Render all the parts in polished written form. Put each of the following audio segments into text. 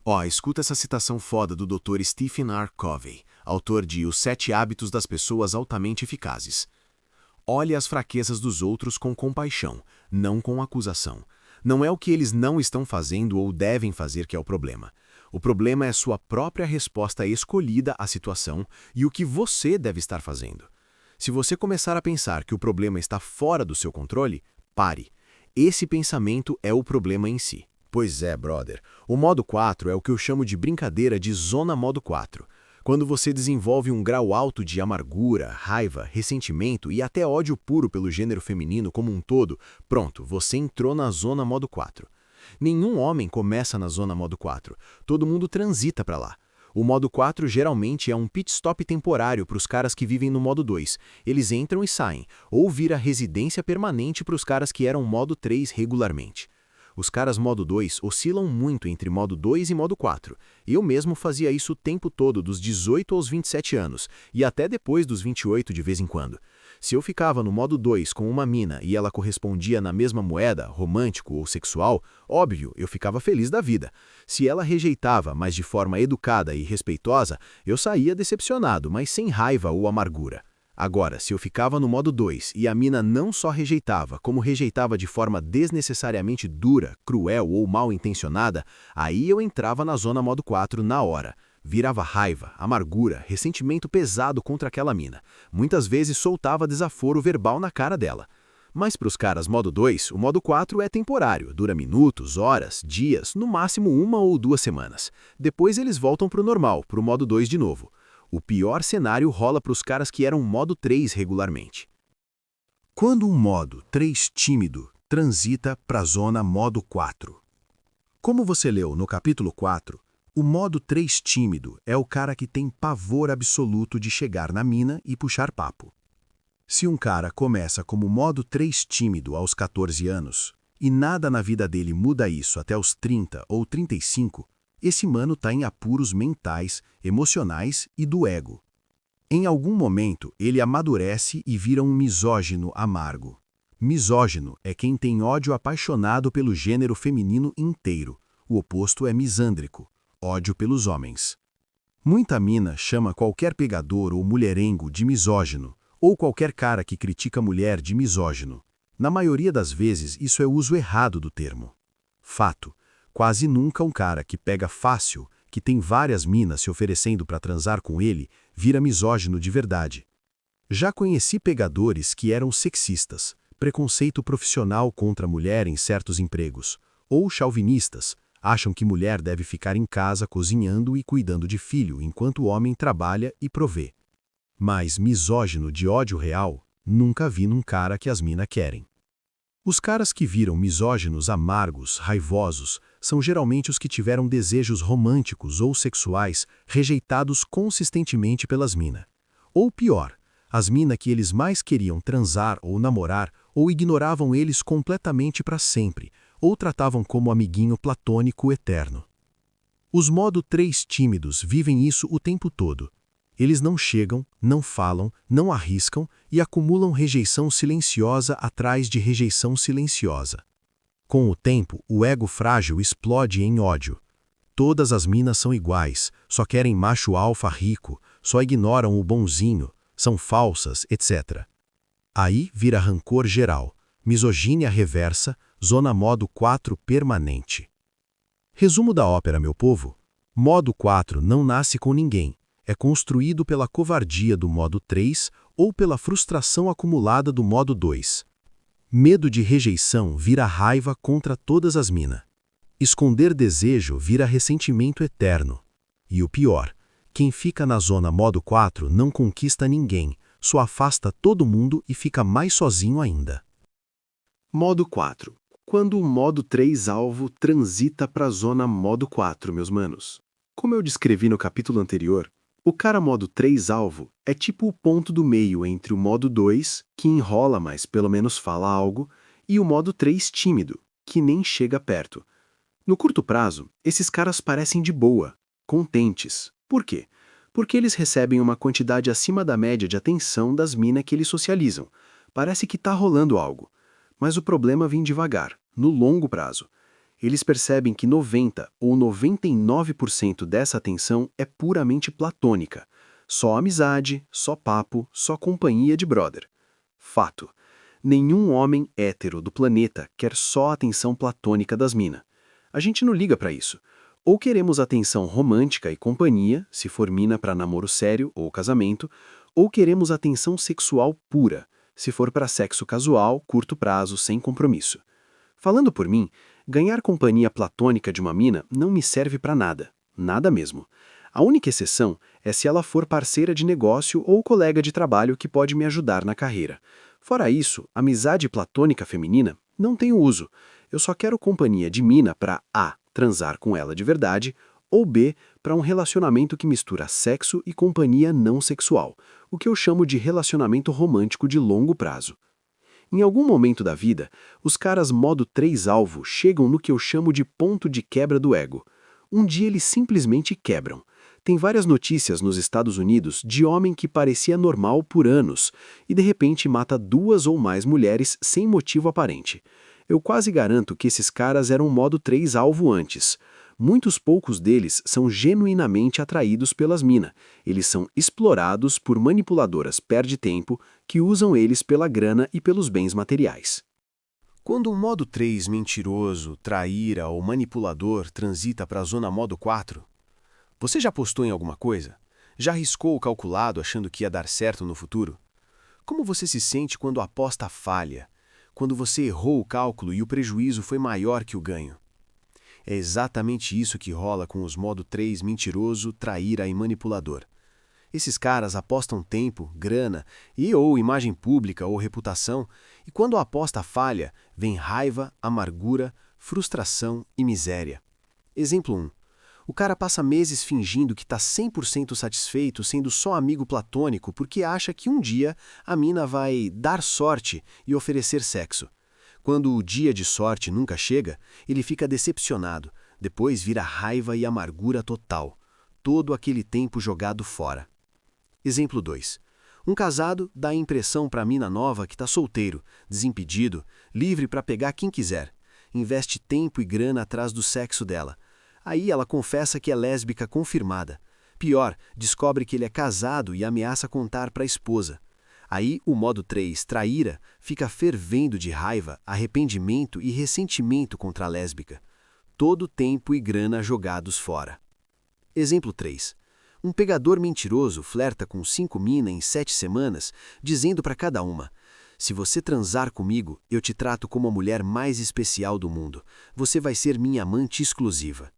Ó, escuta essa citação foda do Dr. Stephen R. Covey, autor de Os 7 Hábitos das Pessoas Altamente Eficazes. Olhe as fraquezas dos outros com compaixão, não com acusação. Não é o que eles não estão fazendo ou devem fazer que é o problema. O problema é sua própria resposta escolhida à situação e o que você deve estar fazendo. Se você começar a pensar que o problema está fora do seu controle, pare. Esse pensamento é o problema em si. Pois é, brother. O modo 4 é o que eu chamo de brincadeira de zona modo 4. Quando você desenvolve um grau alto de amargura, raiva, ressentimento e até ódio puro pelo gênero feminino como um todo, pronto, você entrou na zona modo 4. Nenhum homem começa na zona modo 4. Todo mundo transita para lá. O modo 4 geralmente é um pit stop temporário para os caras que vivem no modo 2. Eles entram e saem, ou vira residência permanente para os caras que eram modo 3 regularmente. Os caras modo 2 oscilam muito entre modo 2 e modo 4. Eu mesmo fazia isso o tempo todo, dos 18 aos 27 anos, e até depois dos 28 de vez em quando. Se eu ficava no modo 2 com uma mina e ela correspondia na mesma moeda, romântico ou sexual, óbvio, eu ficava feliz da vida. Se ela rejeitava, mas de forma educada e respeitosa, eu saía decepcionado, mas sem raiva ou amargura. Agora, se eu ficava no modo 2 e a mina não só rejeitava, como rejeitava de forma desnecessariamente dura, cruel ou mal intencionada, aí eu entrava na zona modo 4 na hora. Virava raiva, amargura, ressentimento pesado contra aquela mina. Muitas vezes soltava desaforo verbal na cara dela. Mas para os caras modo 2, o modo 4 é temporário, dura minutos, horas, dias, no máximo 1 ou 2 semanas. Depois eles voltam para o normal, para o modo 2 de novo. O pior cenário rola para os caras que eram modo 3 regularmente. Quando um modo 3 tímido transita para a zona modo 4. Como você leu no capítulo 4, o modo 3 tímido é o cara que tem pavor absoluto de chegar na mina e puxar papo. Se um cara começa como modo 3 tímido aos 14 anos e nada na vida dele muda isso até os 30 ou 35, esse mano tá em apuros mentais, emocionais e do ego. Em algum momento, ele amadurece e vira um misógino amargo. Misógino é quem tem ódio apaixonado pelo gênero feminino inteiro. O oposto é misândrico, ódio pelos homens. Muita mina chama qualquer pegador ou mulherengo de misógino, ou qualquer cara que critica a mulher de misógino. Na maioria das vezes, isso é o uso errado do termo. Fato. Quase nunca um cara que pega fácil, que tem várias minas se oferecendo para transar com ele, vira misógino de verdade. Já conheci pegadores que eram sexistas, preconceito profissional contra a mulher em certos empregos, ou chauvinistas, acham que mulher deve ficar em casa cozinhando e cuidando de filho enquanto o homem trabalha e provê. Mas misógino de ódio real, nunca vi num cara que as minas querem. Os caras que viram misóginos amargos, raivosos, são geralmente os que tiveram desejos românticos ou sexuais rejeitados consistentemente pelas mina. Ou pior, as mina que eles mais queriam transar ou namorar ou ignoravam eles completamente para sempre, ou tratavam como amiguinho platônico eterno. Os modo 3 tímidos vivem isso o tempo todo. Eles não chegam, não falam, não arriscam e acumulam rejeição silenciosa atrás de rejeição silenciosa. Com o tempo, o ego frágil explode em ódio. Todas as minas são iguais, só querem macho alfa rico, só ignoram o bonzinho, são falsas, etc. Aí vira rancor geral, misoginia reversa, zona modo 4 permanente. Resumo da ópera, meu povo. Modo 4 não nasce com ninguém. É construído pela covardia do modo 3 ou pela frustração acumulada do modo 2. Medo de rejeição vira raiva contra todas as minas. Esconder desejo vira ressentimento eterno. E o pior, quem fica na zona modo 4 não conquista ninguém, só afasta todo mundo e fica mais sozinho ainda. Modo 4. Quando o modo 3 alvo transita para a zona modo 4, meus manos. Como eu descrevi no capítulo anterior, o cara modo 3 alvo é tipo o ponto do meio entre o modo 2, que enrola mas pelo menos fala algo, e o modo 3 tímido, que nem chega perto. No curto prazo, esses caras parecem de boa, contentes. Por quê? Porque eles recebem uma quantidade acima da média de atenção das minas que eles socializam. Parece que tá rolando algo. Mas o problema vem devagar, no longo prazo. Eles percebem que 90 ou 99% dessa atenção é puramente platônica. Só amizade, só papo, só companhia de brother. Fato. Nenhum homem hétero do planeta quer só a atenção platônica das minas. A gente não liga pra isso. Ou queremos atenção romântica e companhia, se for mina para namoro sério ou casamento, ou queremos atenção sexual pura, se for para sexo casual, curto prazo, sem compromisso. Falando por mim, ganhar companhia platônica de uma mina não me serve para nada. Nada mesmo. A única exceção é se ela for parceira de negócio ou colega de trabalho que pode me ajudar na carreira. Fora isso, amizade platônica feminina não tem uso. Eu só quero companhia de mina para A. transar com ela de verdade, ou B. para um relacionamento que mistura sexo e companhia não sexual, o que eu chamo de relacionamento romântico de longo prazo. Em algum momento da vida, os caras modo 3-alvo chegam no que eu chamo de ponto de quebra do ego. Um dia eles simplesmente quebram. Tem várias notícias nos Estados Unidos de homem que parecia normal por anos e de repente mata 2 ou mais mulheres sem motivo aparente. Eu quase garanto que esses caras eram modo 3-alvo antes. Muitos poucos deles são genuinamente atraídos pelas minas. Eles são explorados por manipuladoras perde-tempo que usam eles pela grana e pelos bens materiais. Quando um modo 3 mentiroso, traíra ou manipulador transita para a zona modo 4, você já apostou em alguma coisa? Já arriscou o calculado achando que ia dar certo no futuro? Como você se sente quando a aposta falha? Quando você errou o cálculo e o prejuízo foi maior que o ganho? É exatamente isso que rola com os modo 3 mentiroso, traíra e manipulador. Esses caras apostam tempo, grana e ou imagem pública ou reputação, e quando a aposta falha, vem raiva, amargura, frustração e miséria. Exemplo 1. O cara passa meses fingindo que está 100% satisfeito sendo só amigo platônico porque acha que um dia a mina vai dar sorte e oferecer sexo. Quando o dia de sorte nunca chega, ele fica decepcionado, depois vira raiva e amargura total. Todo aquele tempo jogado fora. Exemplo 2. Um casado dá a impressão para a mina nova que está solteiro, desimpedido, livre para pegar quem quiser. Investe tempo e grana atrás do sexo dela. Aí ela confessa que é lésbica confirmada. Pior, descobre que ele é casado e ameaça contar para a esposa. Aí o modo 3, traíra, fica fervendo de raiva, arrependimento e ressentimento contra a lésbica. Todo tempo e grana jogados fora. Exemplo 3. Um pegador mentiroso flerta com 5 minas em 7 semanas, dizendo para cada uma: se você transar comigo, eu te trato como a mulher mais especial do mundo. Você vai ser minha amante exclusiva.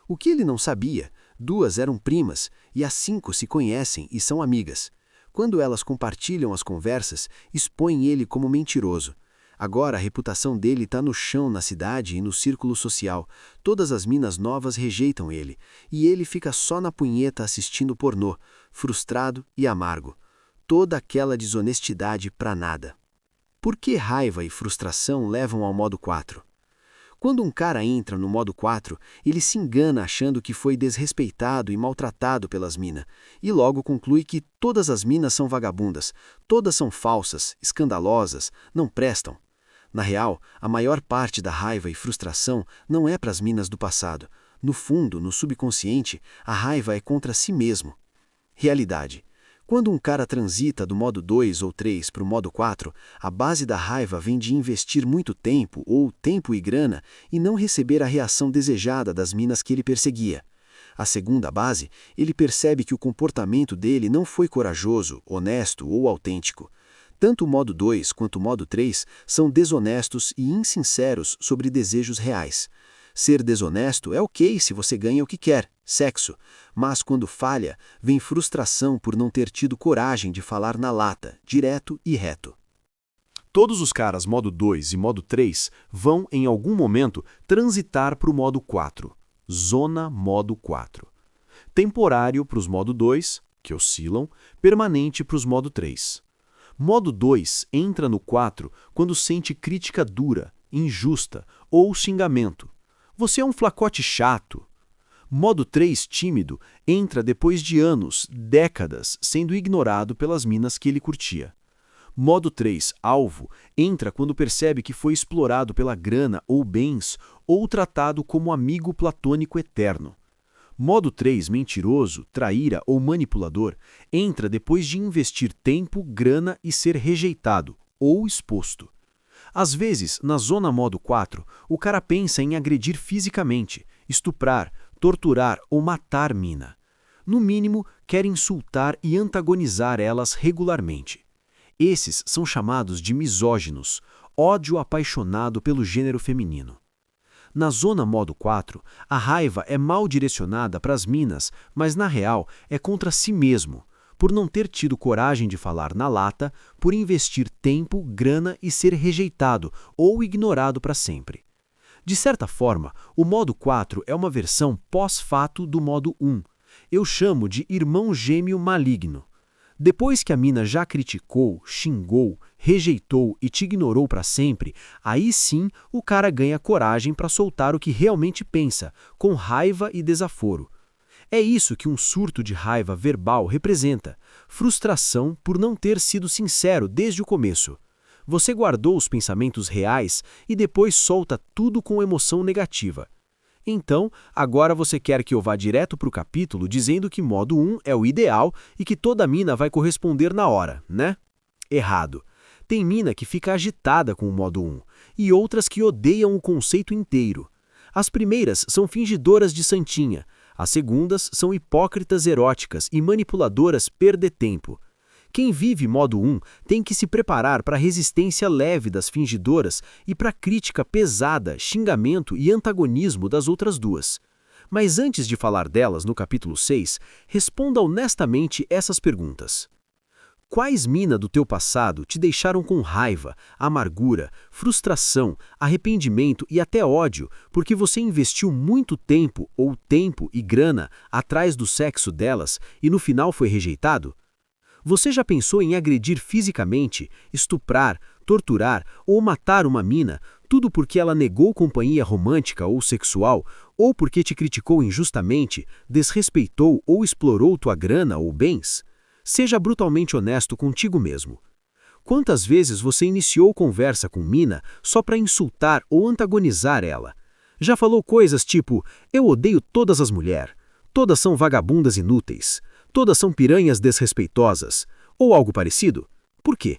O que ele não sabia, 2 eram primas e as 5 se conhecem e são amigas. Quando elas compartilham as conversas, expõem ele como mentiroso. Agora a reputação dele está no chão na cidade e no círculo social. Todas as minas novas rejeitam ele, e ele fica só na punheta assistindo pornô, frustrado e amargo. Toda aquela desonestidade pra nada. Por que raiva e frustração levam ao modo 4? Quando um cara entra no modo 4, ele se engana achando que foi desrespeitado e maltratado pelas minas, e logo conclui que todas as minas são vagabundas, todas são falsas, escandalosas, não prestam. Na real, a maior parte da raiva e frustração não é para as minas do passado. No fundo, no subconsciente, a raiva é contra si mesmo. Realidade. Quando um cara transita do modo 2 ou 3 para o modo 4, a base da raiva vem de investir muito tempo, ou tempo e grana, e não receber a reação desejada das minas que ele perseguia. A segunda base, ele percebe que o comportamento dele não foi corajoso, honesto ou autêntico. Tanto o modo 2 quanto o modo 3 são desonestos e insinceros sobre desejos reais. Ser desonesto é ok se você ganha o que quer, sexo, mas quando falha, vem frustração por não ter tido coragem de falar na lata, direto e reto. Todos os caras modo 2 e modo 3 vão, em algum momento, transitar para o modo 4, zona modo 4. Temporário para os modo 2, que oscilam, permanente para os modo 3. Modo 2 entra no 4 quando sente crítica dura, injusta ou xingamento. Você é um flacote chato. Modo 3 tímido entra depois de anos, décadas, sendo ignorado pelas minas que ele curtia. Modo 3, alvo, entra quando percebe que foi explorado pela grana ou bens ou tratado como amigo platônico eterno. Modo 3, mentiroso, traíra ou manipulador, entra depois de investir tempo, grana e ser rejeitado ou exposto. Às vezes, na zona modo 4, o cara pensa em agredir fisicamente, estuprar, torturar ou matar mina. No mínimo, quer insultar e antagonizar elas regularmente. Esses são chamados de misóginos, ódio apaixonado pelo gênero feminino. Na zona modo 4, a raiva é mal direcionada para as minas, mas na real é contra si mesmo, por não ter tido coragem de falar na lata, por investir tempo, grana e ser rejeitado ou ignorado para sempre. De certa forma, o modo 4 é uma versão pós-fato do modo 1. Eu chamo de irmão gêmeo maligno. Depois que a mina já criticou, xingou, rejeitou e te ignorou para sempre, aí sim o cara ganha coragem para soltar o que realmente pensa, com raiva e desaforo. É isso que um surto de raiva verbal representa: frustração por não ter sido sincero desde o começo. Você guardou os pensamentos reais e depois solta tudo com emoção negativa. Então, agora você quer que eu vá direto para o capítulo dizendo que modo 1 é o ideal e que toda mina vai corresponder na hora, né? Errado. Tem mina que fica agitada com o modo 1 e outras que odeiam o conceito inteiro. As primeiras são fingidoras de santinha, as segundas são hipócritas eróticas e manipuladoras perde-tempo. Quem vive modo 1 tem que se preparar para a resistência leve das fingidoras e para a crítica pesada, xingamento e antagonismo das outras duas. Mas antes de falar delas no capítulo 6, responda honestamente essas perguntas. Quais mina do teu passado te deixaram com raiva, amargura, frustração, arrependimento e até ódio porque você investiu muito tempo e grana atrás do sexo delas e no final foi rejeitado? Você já pensou em agredir fisicamente, estuprar, torturar ou matar uma mina, tudo porque ela negou companhia romântica ou sexual, ou porque te criticou injustamente, desrespeitou ou explorou tua grana ou bens? Seja brutalmente honesto contigo mesmo. Quantas vezes você iniciou conversa com mina só para insultar ou antagonizar ela? Já falou coisas tipo: eu odeio todas as mulheres, todas são vagabundas inúteis, todas são piranhas desrespeitosas, ou algo parecido? Por quê?